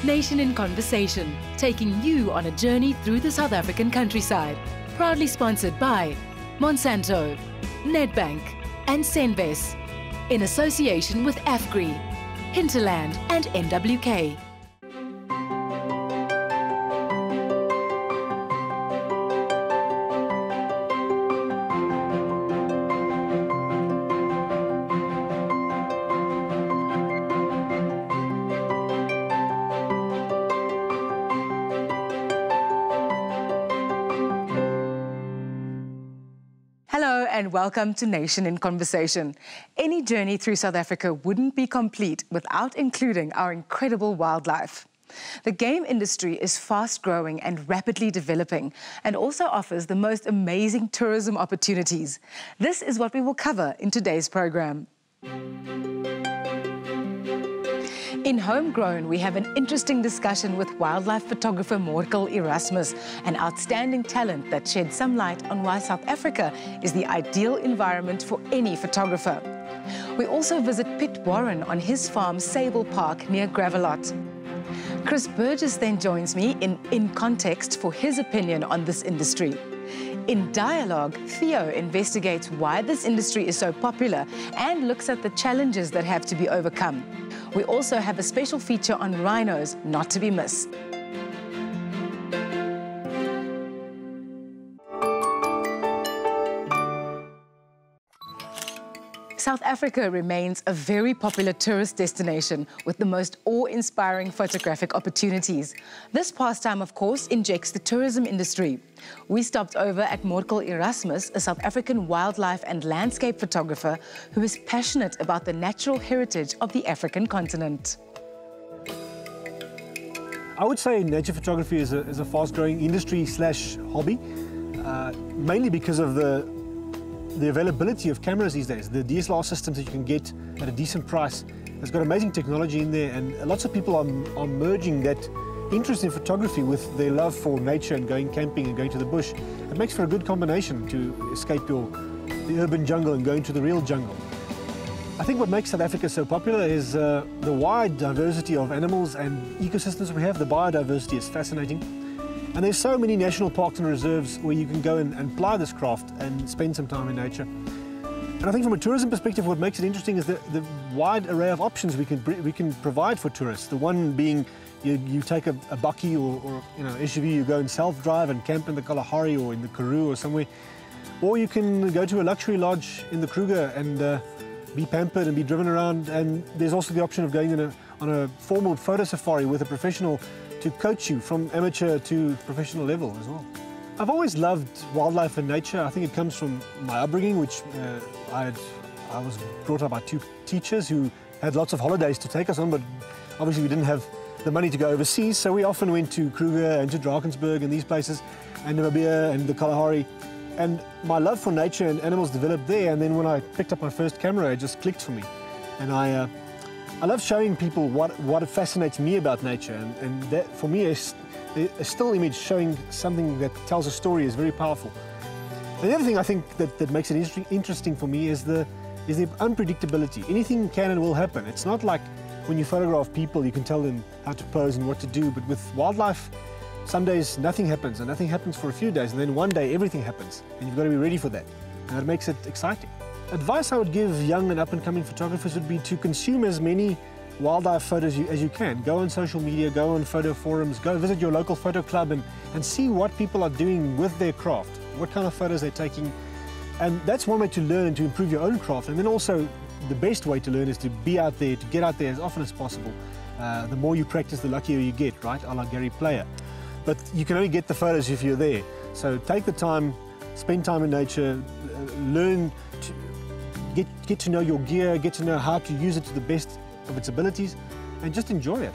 Nation in Conversation, taking you on a journey through the South African countryside. Proudly sponsored by Monsanto, Nedbank and Senves, in association with AFGRI, Hinterland and NWK. Hello and welcome to Nation in Conversation. Any journey through South Africa wouldn't be complete without including our incredible wildlife. The game industry is fast growing and rapidly developing and also offers the most amazing tourism opportunities. This is what we will cover in today's program. In Homegrown, we have an interesting discussion with wildlife photographer Morkel Erasmus, an outstanding talent that sheds some light on why South Africa is the ideal environment for any photographer. We also visit Piet Warren on his farm Sable Park near Gravelotte. Chris Burgess then joins me in Context for his opinion on this industry. In Dialogue, Theo investigates why this industry is so popular and looks at the challenges that have to be overcome. We also have a special feature on rhinos, not to be missed. South Africa remains a very popular tourist destination with the most awe-inspiring photographic opportunities. This pastime, of course, injects the tourism industry. We stopped over at Morkel Erasmus, a South African wildlife and landscape photographer who is passionate about the natural heritage of the African continent. I would say nature photography is a fast-growing industry slash hobby, mainly because of the availability of cameras these days. The DSLR systems that you can get at a decent price has got amazing technology in there, and lots of people are merging that interest in photography with their love for nature and going camping and going to the bush. It makes for a good combination to escape the urban jungle and go into the real jungle. I think what makes South Africa so popular is the wide diversity of animals and ecosystems we have. The biodiversity is fascinating. And there's so many national parks and reserves where you can go and ply this craft and spend some time in nature. And I think from a tourism perspective, what makes it interesting is the wide array of options we can provide for tourists. The one being you take a bakkie or SUV, you go and self-drive and camp in the Kalahari or in the Karoo or somewhere. Or you can go to a luxury lodge in the Kruger and be pampered and be driven around. And there's also the option of going on a formal photo safari with a professional to coach you from amateur to professional level as well. I've always loved wildlife and nature. I think it comes from my upbringing, which I was brought up by two teachers who had lots of holidays to take us on, but obviously we didn't have the money to go overseas, so we often went to Kruger and to Drakensberg and these places, and Namibia and the Kalahari. And my love for nature and animals developed there, and then when I picked up my first camera, it just clicked for me. And I love showing people what fascinates me about nature, and that for me a still image showing something that tells a story is very powerful. And the other thing I think that makes it interesting for me is the unpredictability. Anything can and will happen. It's not like when you photograph people you can tell them how to pose and what to do, but with wildlife some days nothing happens, and nothing happens for a few days, and then one day everything happens, and you've got to be ready for that, and that makes it exciting. Advice I would give young and up-and-coming photographers would be to consume as many wildlife photos as you can. Go on social media, go on photo forums, go visit your local photo club and see what people are doing with their craft, what kind of photos they're taking. And that's one way to learn and to improve your own craft. And then also the best way to learn is to be out there, to get out there as often as possible. The more you practice, the luckier you get, right? A la Gary Player. But you can only get the photos if you're there. So take the time, spend time in nature, learn to get to know your gear, get to know how to use it to the best of its abilities, and just enjoy it.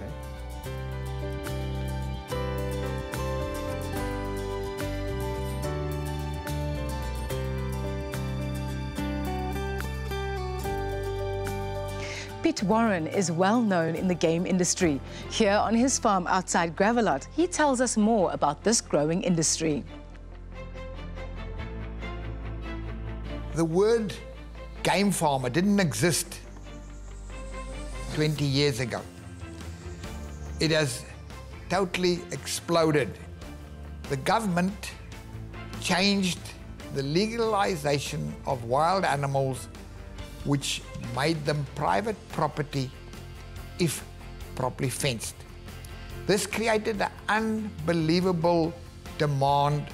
Piet Warren is well known in the game industry. Here on his farm outside Gravelotte, he tells us more about this growing industry. The word game farmer didn't exist 20 years ago. It has totally exploded. The government changed the legalization of wild animals, which made them private property if properly fenced. This created an unbelievable demand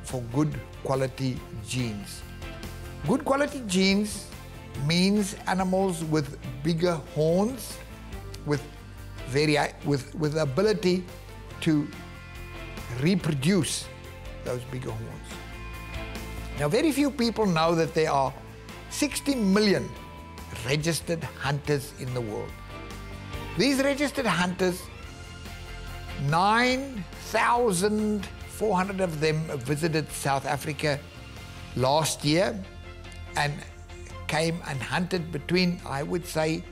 for good quality genes. Good quality genes means animals with bigger horns, with the ability to reproduce those bigger horns. Now, very few people know that there are 60 million registered hunters in the world. These registered hunters, 9,400 of them visited South Africa last year and came and hunted between, I would say,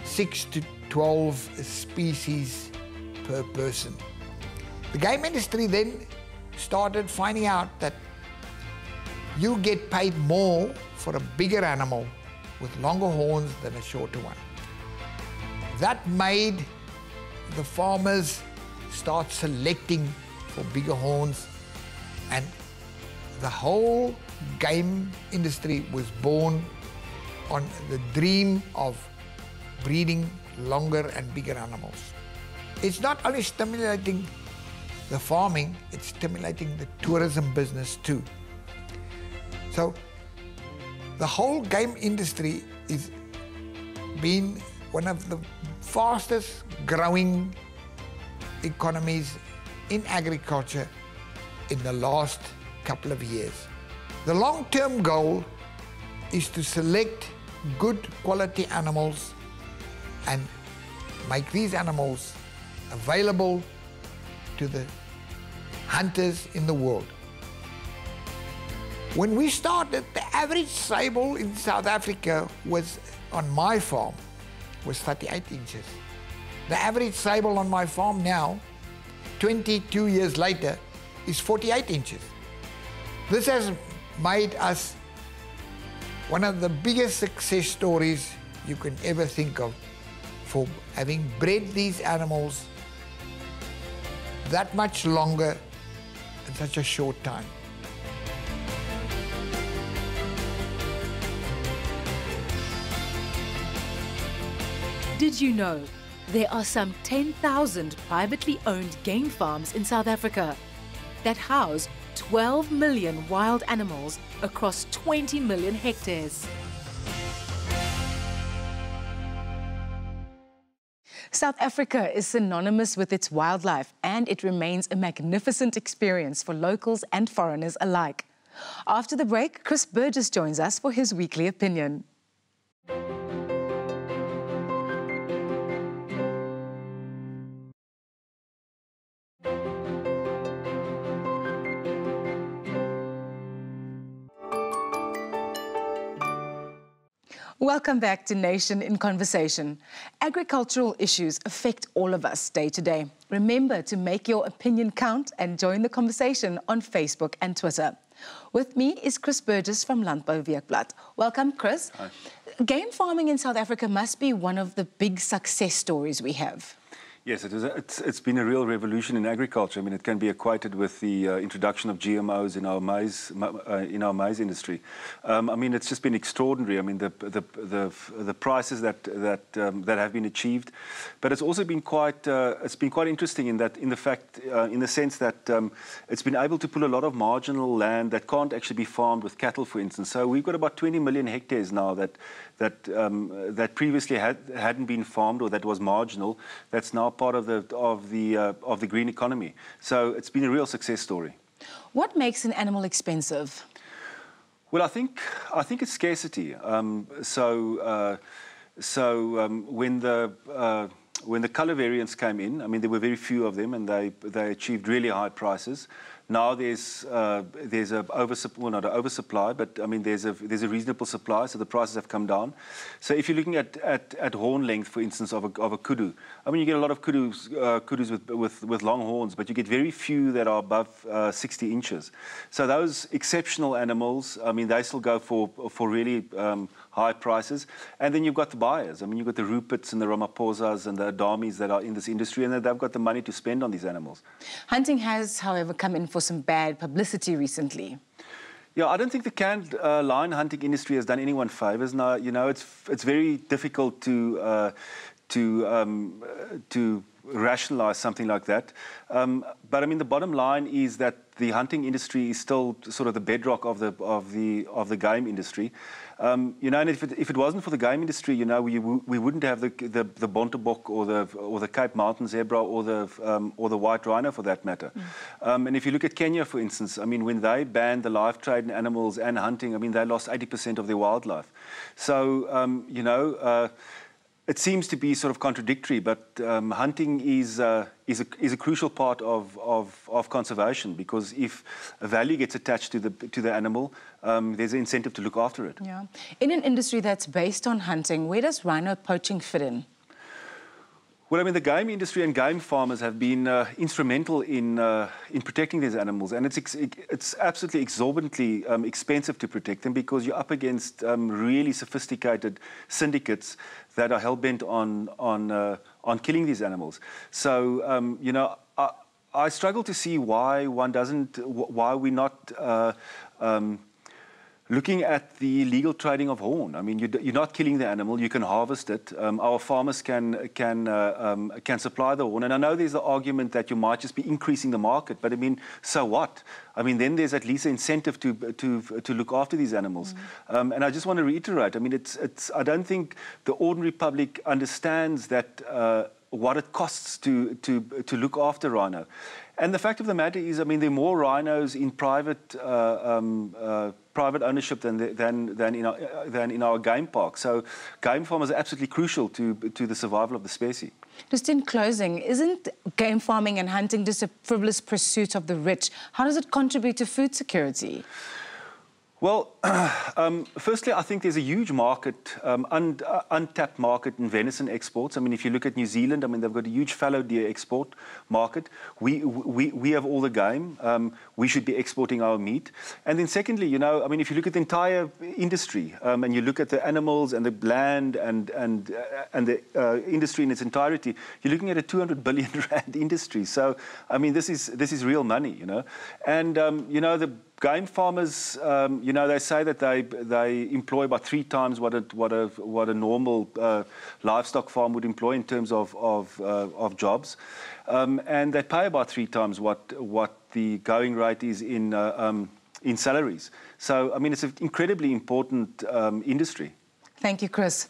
6 to 12 species per person. The game industry then started finding out that you get paid more for a bigger animal with longer horns than a shorter one. That made the farmers start selecting for bigger horns, and the whole game industry was born on the dream of breeding longer and bigger animals. It's not only stimulating the farming, it's stimulating the tourism business too. So the whole game industry is been one of the fastest growing economies in agriculture in the last couple of years. The long-term goal is to select good quality animals and make these animals available to the hunters in the world. When we started, the average sable in South Africa was, on my farm, was 38 inches. The average sable on my farm now, 22 years later, is 48 inches. This has made us one of the biggest success stories you can ever think of for having bred these animals that much longer in such a short time. Did you know there are some 10,000 privately owned game farms in South Africa that house 12 million wild animals across 20 million hectares? South Africa is synonymous with its wildlife, and it remains a magnificent experience for locals and foreigners alike. After the break, Burgess joins us for his weekly opinion. Welcome back to Nation in Conversation. Agricultural issues affect all of us day to day. Remember to make your opinion count and join the conversation on Facebook and Twitter. With me is Burgess from Landbou Weekblad. Welcome, Chris. Hi. Game farming in South Africa must be one of the big success stories we have. Yes, it's been a real revolution in agriculture. I mean, it can be equated with the introduction of GMOs in our maize industry. I mean, it's just been extraordinary. I mean, the prices that have been achieved, but it's also been quite interesting in the sense that it's been able to pull a lot of marginal land that can't actually be farmed with cattle, for instance. So we've got about 20 million hectares now that previously hadn't been farmed, or that was marginal. That's now part of the green economy. So it's been a real success story. What makes an animal expensive? Well, I think it's scarcity. When the colour variants came in, I mean, there were very few of them, and they achieved really high prices. Now there's a oversupply, but I mean there's a reasonable supply, so the prices have come down. So if you're looking at horn length, for instance, of a kudu, I mean you get a lot of kudus with long horns, but you get very few that are above 60 inches. So those exceptional animals, I mean they still go for really high prices. And then you've got the buyers. I mean, you've got the Ruperts and the Ramaphosas and the Adamis that are in this industry, and they've got the money to spend on these animals. Hunting has, however, come in for some bad publicity recently. Yeah, I don't think the canned lion hunting industry has done anyone favors. Now, you know, it's very difficult to rationalize something like that. But I mean, the bottom line is that the hunting industry is still sort of the bedrock of the game industry. You know, and if it wasn't for the game industry, you know, we wouldn't have the Bontebok or the Cape Mountain zebra or the white rhino for that matter. And if you look at Kenya, for instance, I mean, when they banned the live trade in animals and hunting, I mean, they lost 80% of their wildlife. So you know. It seems to be sort of contradictory, but hunting is a crucial part of conservation, because if a value gets attached to the animal, there's an incentive to look after it. Yeah. In an industry that's based on hunting, where does rhino poaching fit in? Well, I mean, the game industry and game farmers have been instrumental in protecting these animals, and it's absolutely exorbitantly expensive to protect them, because you're up against really sophisticated syndicates that are hell-bent on killing these animals. So, you know, I struggle to see why we're not looking at the legal trading of horn. I mean, you're not killing the animal; you can harvest it. Our farmers can supply the horn, and I know there's the argument that you might just be increasing the market, but I mean, so what? I mean, then there's at least an incentive to look after these animals. And I just want to reiterate. I mean, I don't think the ordinary public understands that what it costs to look after rhino. And the fact of the matter is, I mean, there are more rhinos in private ownership than in our game park. So game farmers are absolutely crucial to the survival of the species. Just in closing, isn't game farming and hunting just a frivolous pursuit of the rich? How does it contribute to food security? Well, firstly, I think there's a huge market, untapped market in venison exports. I mean, if you look at New Zealand, I mean, they've got a huge fallow deer export market. We have all the game. We should be exporting our meat. And then secondly, you know, I mean, if you look at the entire industry and you look at the animals and the land and the industry in its entirety, you're looking at a 200 billion rand industry. So, I mean, this is real money, you know. And, you know, the game farmers, you know, they say that they employ about 3 times what a normal livestock farm would employ in terms of jobs, and they pay about 3 times what the going rate is in salaries. So, I mean, it's an incredibly important industry. Thank you, Chris.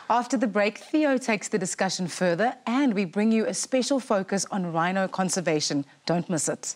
After the break, Theo takes the discussion further, and we bring you a special focus on rhino conservation. Don't miss it.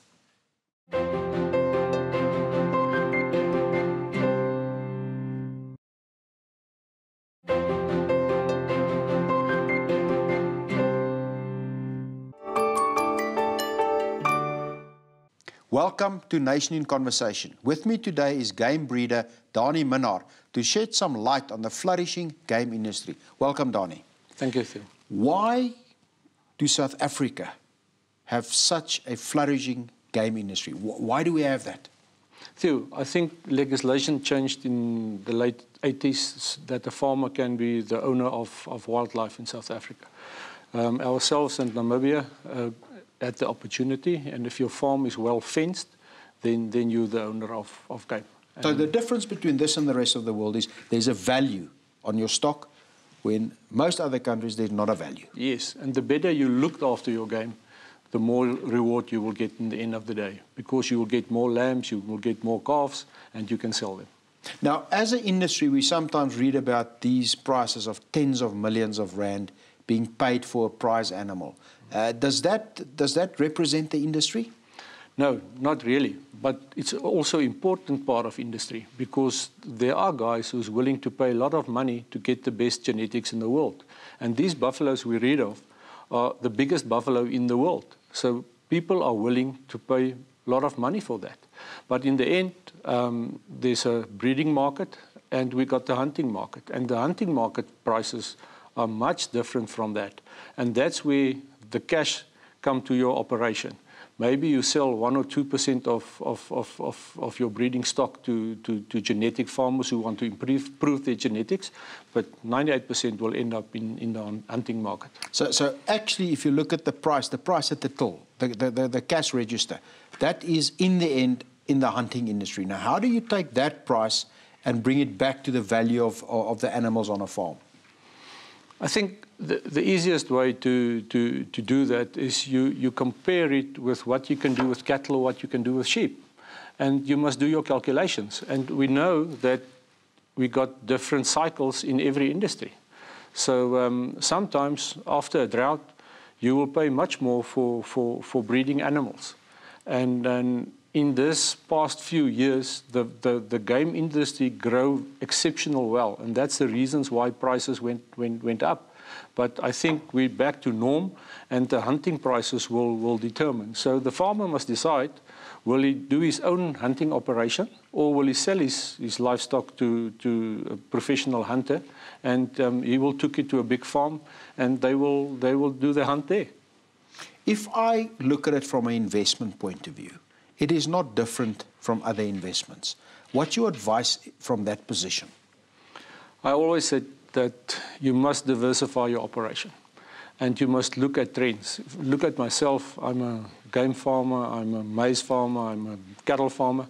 Welcome to Nation in Conversation. With me today is game breeder Donny Man to shed some light on the flourishing game industry. Welcome, Donny. Thank you, Theo. Why do South Africa have such a flourishing game industry? Why do we have that? Theo, I think legislation changed in the late 80s that the farmer can be the owner of wildlife in South Africa. Ourselves and Namibia had the opportunity, and if your farm is well fenced, then you're the owner of game. So the difference between this and the rest of the world is there's a value on your stock, when most other countries there's not a value. Yes, and the better you look after your game, the more reward you will get in the end of the day, because you will get more lambs, you will get more calves, and you can sell them. Now, as an industry, we sometimes read about these prices of tens of millions of rand being paid for a prize animal. Does that represent the industry? No, not really. But it's also an important part of industry, because there are guys who's willing to pay a lot of money to get the best genetics in the world. And these buffaloes we read of are the biggest buffalo in the world. So people are willing to pay lot of money for that. But in the end, there's a breeding market and we got the hunting market. And the hunting market prices are much different from that. And that's where the cash come to your operation. Maybe you sell 1 or 2% of your breeding stock to genetic farmers who want to improve their genetics, but 98% will end up in the hunting market. So actually, if you look at the price at the till, the cash register, that is in the end in the hunting industry. Now, how do you take that price and bring it back to the value of the animals on a farm? I think the easiest way to do that is you compare it with what you can do with cattle or what you can do with sheep. And you must do your calculations. And we know that we got different cycles in every industry. So sometimes after a drought, you will pay much more for breeding animals. And in this past few years, the game industry grew exceptional well, and that's the reasons why prices went up. But I think we're back to norm, and the hunting prices will determine. So the farmer must decide, will he do his own hunting operation, or will he sell his livestock to a professional hunter, and he will take it to a big farm, and they will do the hunt there. If I look at it from an investment point of view, it is not different from other investments. What's your advice from that position? I always said that you must diversify your operation and you must look at trends. Look at myself, I'm a game farmer, I'm a maize farmer, I'm a cattle farmer.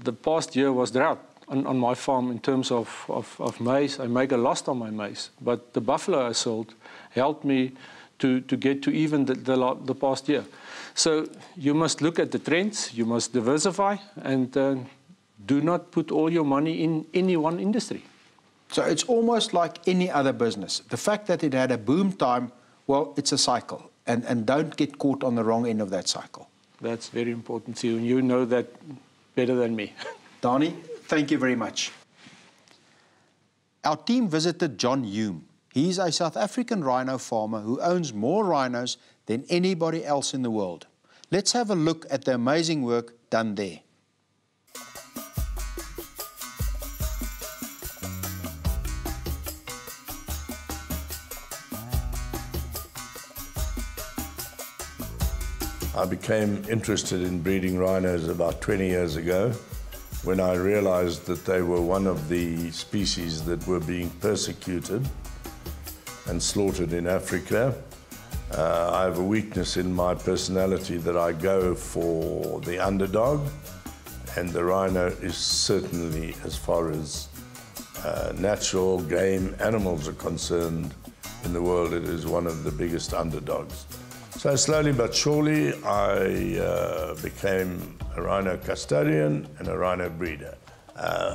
The past year was drought on my farm in terms of maize. I make a loss on my maize, but the buffalo I sold helped me to get to even the past year. So you must look at the trends, you must diversify, and do not put all your money in any one industry. So it's almost like any other business. The fact that it had a boom time, well, it's a cycle, and don't get caught on the wrong end of that cycle. That's very important, Theo, and you know that better than me. Donny, thank you very much. Our team visited John Hume. He's a South African rhino farmer who owns more rhinos than anybody else in the world. Let's have a look at the amazing work done there. I became interested in breeding rhinos about 20 years ago when I realized that they were one of the species that were being persecuted and slaughtered in Africa. I have a weakness in my personality that I go for the underdog, and the rhino is certainly, as far as natural game animals are concerned in the world, it is one of the biggest underdogs. So slowly but surely I became a rhino custodian and a rhino breeder.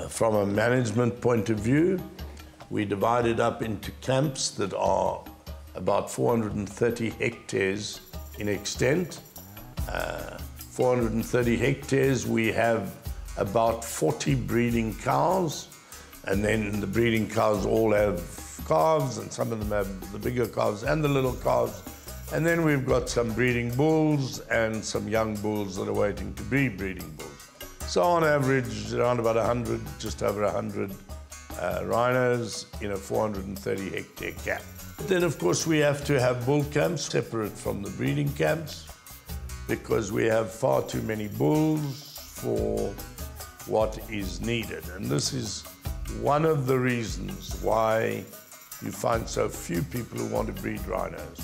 From a management point of view, we divided up into camps that are about 430 hectares in extent. 430 hectares, we have about 40 breeding cows, and then the breeding cows all have calves, and some of them have the bigger calves and the little calves. And then we've got some breeding bulls and some young bulls that are waiting to be breeding bulls. So on average, around about 100, just over 100 rhinos in a 430 hectare camp. Then of course we have to have bull camps separate from the breeding camps because we have far too many bulls for what is needed. And this is one of the reasons why you find so few people who want to breed rhinos.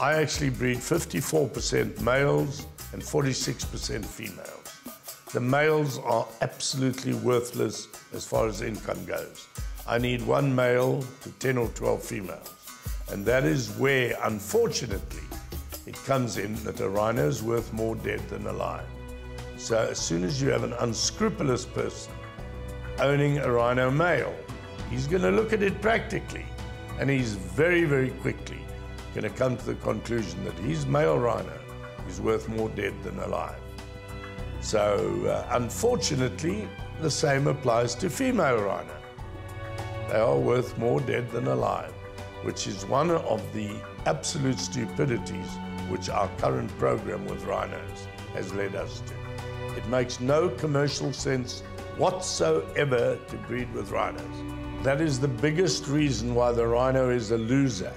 I actually breed 54% males and 46% females. The males are absolutely worthless as far as income goes. I need one male to 10 or 12 females. And that is where, unfortunately, it comes in that a rhino is worth more dead than alive. So as soon as you have an unscrupulous person owning a rhino male, he's going to look at it practically, and he's very, very quickly going to come to the conclusion that his male rhino is worth more dead than alive. So unfortunately, the same applies to female rhino. They are worth more dead than alive, which is one of the absolute stupidities which our current program with rhinos has led us to. It makes no commercial sense whatsoever to breed with rhinos. That is the biggest reason why the rhino is a loser,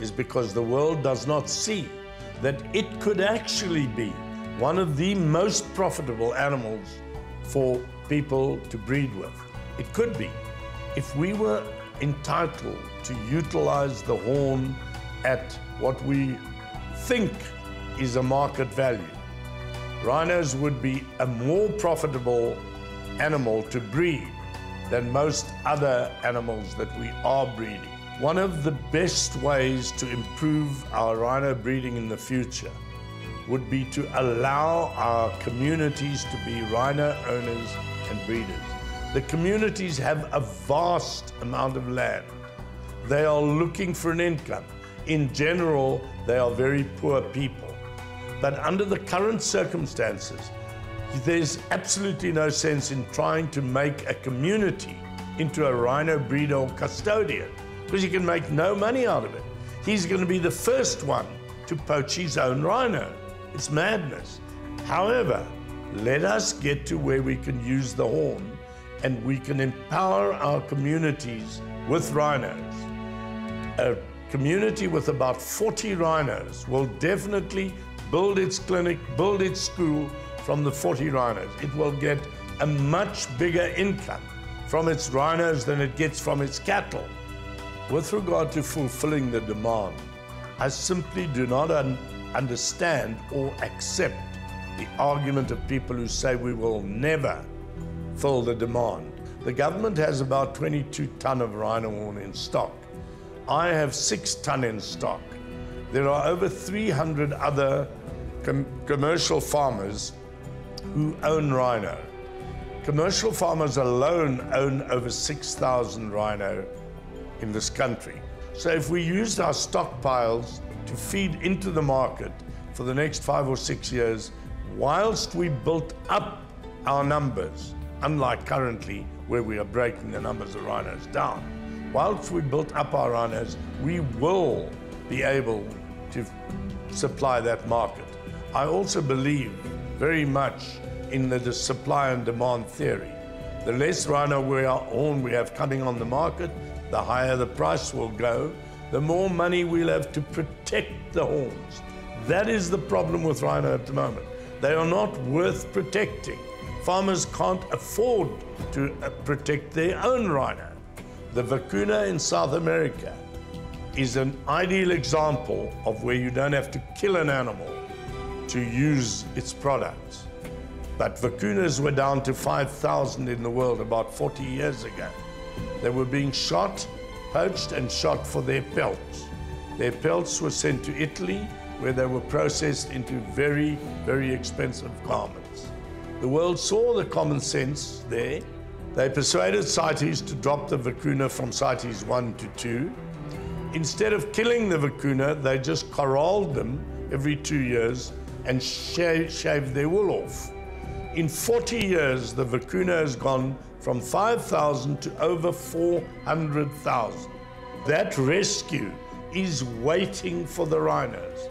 is because the world does not see that it could actually be one of the most profitable animals for people to breed with. It could be. If we were entitled to utilize the horn at what we think is a market value, rhinos would be a more profitable animal to breed than most other animals that we are breeding. One of the best ways to improve our rhino breeding in the future would be to allow our communities to be rhino owners and breeders. The communities have a vast amount of land. They are looking for an income. In general, they are very poor people. But under the current circumstances, there's absolutely no sense in trying to make a community into a rhino breeder or custodian, because you can make no money out of it. He's going to be the first one to poach his own rhino. It's madness. However, let us get to where we can use the horn and we can empower our communities with rhinos. A community with about 40 rhinos will definitely build its clinic, build its school from the 40 rhinos. It will get a much bigger income from its rhinos than it gets from its cattle. With regard to fulfilling the demand, I simply do not understand or accept the argument of people who say we will never fill the demand. The government has about 22 ton of rhino horn in stock. I have 6 ton in stock. There are over 300 other commercial farmers who own rhino. Commercial farmers alone own over 6,000 rhino in this country. So if we used our stockpiles to feed into the market for the next 5 or 6 years, whilst we built up our numbers, unlike currently where we are breaking the numbers of rhinos down, whilst we built up our rhinos, we will be able to supply that market. I also believe very much in the supply and demand theory. The less rhino horn we have coming on the market, the higher the price will go, the more money we'll have to protect the horns. That is the problem with rhino at the moment. They are not worth protecting. Farmers can't afford to protect their own rhino. The vacuna in South America is an ideal example of where you don't have to kill an animal to use its products. But vacunas were down to 5,000 in the world about 40 years ago. They were being shot, poached and shot for their pelts. Their pelts were sent to Italy, where they were processed into very, very expensive garments. The world saw the common sense there. They persuaded CITES to drop the vacuna from CITES 1 to 2. Instead of killing the vacuna, they just corralled them every 2 years and shaved their wool off. In 40 years, the vacuna has gone from 5,000 to over 400,000. That rescue is waiting for the rhinos.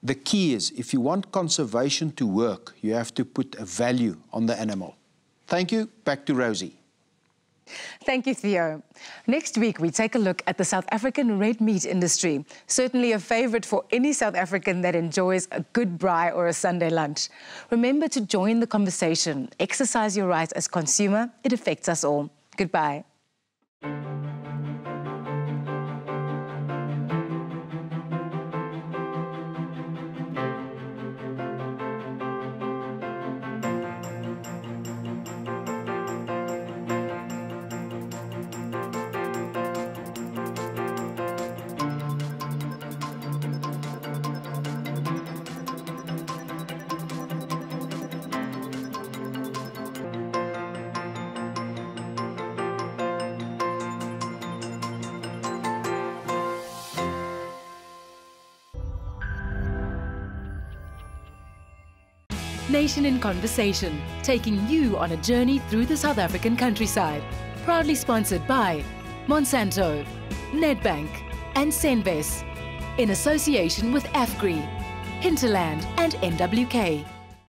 The key is, if you want conservation to work, you have to put a value on the animal. Thank you. Back to Rosie. Thank you, Theo. Next week, we take a look at the South African red meat industry, certainly a favourite for any South African that enjoys a good braai or a Sunday lunch. Remember to join the conversation. Exercise your rights as consumer. It affects us all. Goodbye. Nation in Conversation, taking you on a journey through the South African countryside. Proudly sponsored by Monsanto, Nedbank and Senves, in association with AFGRI, Hinterland and NWK.